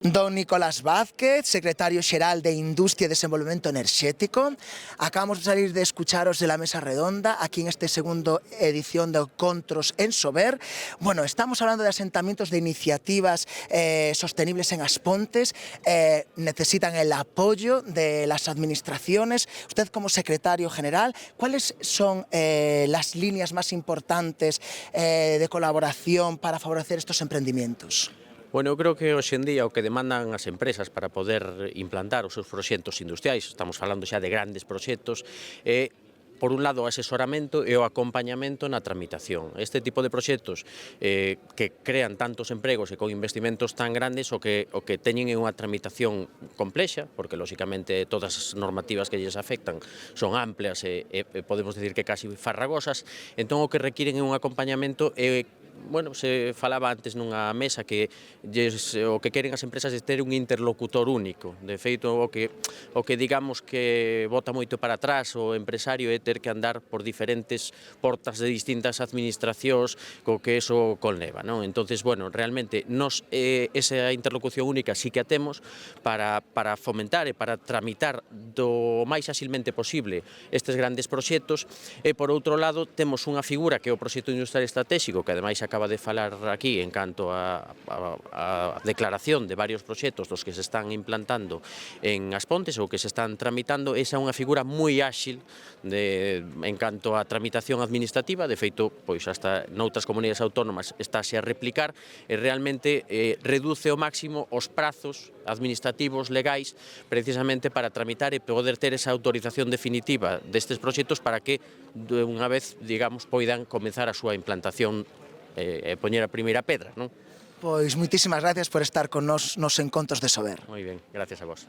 Don Nicolás Vázquez, secretario xeral de Industria e Desenvolvemento Enerxético. Acabamos de salir de escucharos de la mesa redonda aquí en este segundo edición de Encontros en Sober. Bueno, estamos hablando de asentamientos de iniciativas sostenibles en As Pontes. Necesitan el apoyo de las administraciones. Usted como secretario general, ¿cuáles son las líneas más importantes de colaboración para favorecer estos emprendimientos? Bueno, eu creo que hoxe en día o que demandan as empresas para poder implantar os seus proxectos industriais, estamos falando xa de grandes proxectos, por un lado, o asesoramento e o acompañamento na tramitación. Este tipo de proxectos que crean tantos empregos e con investimentos tan grandes o que teñen unha tramitación complexa, porque, lóxicamente, todas as normativas que lles afectan son amplias e podemos decir que casi farragosas, entón o que requiren é un acompañamento bueno, se falaba antes nunha mesa que o que queren as empresas é ter un interlocutor único. De feito, o que digamos que bota moito para atrás o empresario é ter que andar por diferentes portas de distintas administracións co que eso conleva, non? Entonces, bueno, realmente nos esa interlocución única sí que a temos para fomentar e para tramitar do máis axilmente posible estes grandes proxectos e, por outro lado, temos unha figura que é o proxecto industrial estratégico, que ademais acaba de falar aquí en canto a declaración de varios proxectos dos que se están implantando en As Pontes ou que se están tramitando. Esa é unha figura moi áxil en canto a tramitación administrativa. De feito, pois hasta noutras comunidades autónomas estáse a replicar e realmente reduce ao máximo os prazos administrativos legais precisamente para tramitar e poder ter esa autorización definitiva destes proxectos para que unha vez, digamos, poidan comenzar a súa implantación e poñer a primeira pedra, non? Pois moitísimas gracias por estar con nos Encontros de Sober. Moi ben, gracias a vos.